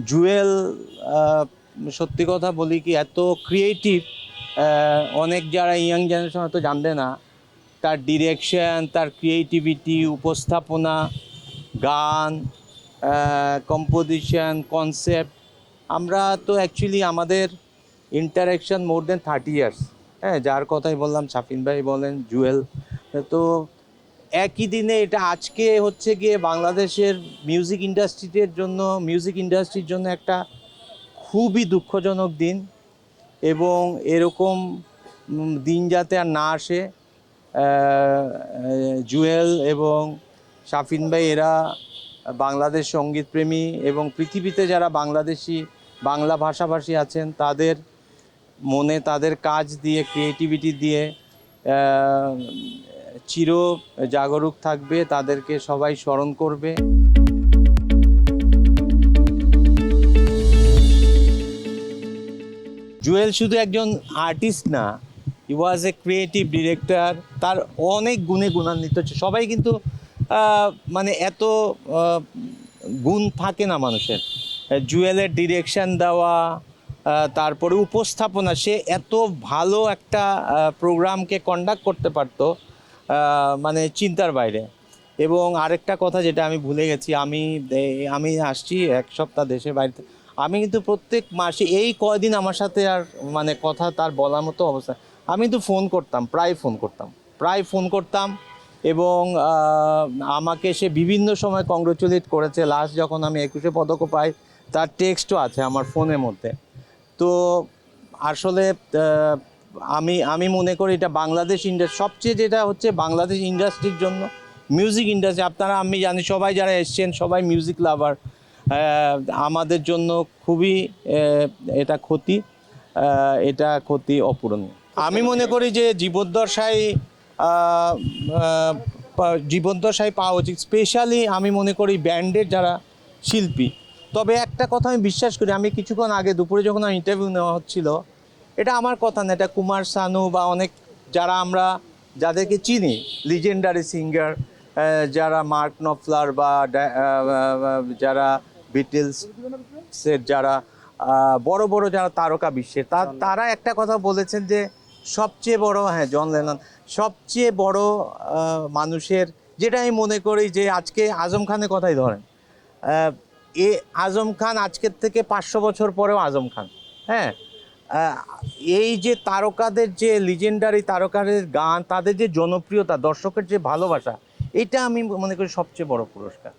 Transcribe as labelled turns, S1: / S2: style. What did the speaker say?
S1: জুয়েল সত্যি কথা বলি কি এত ক্রিয়েটিভ, অনেক যারা ইয়াং জেনারেশন হয়তো জানবে না তার ডিরেকশন, তার ক্রিয়েটিভিটি, উপস্থাপনা, গান, কম্পোজিশন, কনসেপ্ট। আমরা তো অ্যাকচুয়ালি আমাদের ইন্টারেকশন মোর দেন 30 ইয়ার্স। হ্যাঁ, যার কথাই বললাম, শাফিন ভাই বলেন, জুয়েল। তো একই দিনে এটা আজকে হচ্ছে গিয়ে বাংলাদেশের মিউজিক ইন্ডাস্ট্রির জন্য একটা খুবই দুঃখজনক দিন, এবং এরকম দিন যাতে আর না আসে। জুয়েল এবং শাফিন ভাই এরা বাংলাদেশ সঙ্গীতপ্রেমী, এবং পৃথিবীতে যারা বাংলা ভাষাভাষী আছেন তাদের মনে তাদের কাজ দিয়ে, ক্রিয়েটিভিটি দিয়ে চির জাগরুক থাকবে, তাদেরকে সবাই স্মরণ করবে। জুয়েল শুধু একজন আর্টিস্ট না, হি ওয়াজ এ ক্রিয়েটিভ ডিরেক্টর। তার অনেক গুণে গুণান্বিত, সবাই কিন্তু মানে এত গুণ থাকে না মানুষের। জুয়েলের ডিরেকশন দেওয়া, তারপরে উপস্থাপনা, সে এত ভালো একটা প্রোগ্রামকে কন্ডাক্ট করতে পারতো, মানে চিন্তার বাইরে। এবং আরেকটা কথা যেটা আমি ভুলে গেছি, আমি আসছি 1 সপ্তাহ দেশের বাড়িতে। আমি কিন্তু প্রত্যেক মাসে এই কয়দিন আমার সাথে আর মানে কথা তার বলার মতো অবস্থা। আমি কিন্তু প্রায় ফোন করতাম, এবং আমাকে সে বিভিন্ন সময় কংগ্রেচুলেট করেছে। লাস্ট যখন আমি 21শে পদকও পাই, তার টেক্সটও আছে আমার ফোনের মধ্যে। তো আসলে আমি মনে করি এটা বাংলাদেশ ইন্ডাস্ট্রি সবচেয়ে, যেটা হচ্ছে বাংলাদেশ ইন্ডাস্ট্রির জন্য, মিউজিক ইন্ডাস্ট্রি, আপনারা আমি জানি সবাই যারা এসছেন সবাই মিউজিক লাভার, আমাদের জন্য খুবই এটা ক্ষতি অপূরণীয়। আমি মনে করি যে জীবদ্দশায় পাওয়া উচিত, স্পেশালি আমি মনে করি ব্যান্ডের যারা শিল্পী। তবে একটা কথা আমি বিশ্বাস করি, আমি কিছুক্ষণ আগে দুপুরে যখন আমার ইন্টারভিউ নেওয়া হচ্ছিল, এটা আমার কথা না, এটা কুমার শানু বা অনেক আমরা যাদেরকে চিনি, লিজেন্ডারি সিঙ্গার, যারা মার্ক নফলার বা যারা বিটলসের যারা বড় বড় যারা তারকা বিশ্বের, তারা একটা কথা বলেছেন যে সবচেয়ে বড়, হ্যাঁ, জন লেনন, সবচেয়ে বড় মানুষের, যেটা আমি মনে করি যে আজকে আজম খানের কথাই ধরেন, আজম খান আজকের থেকে 500 বছর পরেও আজম খান। হ্যাঁ, এই যে তারকাদের যে লিজেন্ডারি তারকাদের গান, তাদের যে জনপ্রিয়তা, দর্শকের যে ভালোবাসা, এটা আমি মনে করি সবচেয়ে বড় পুরস্কার।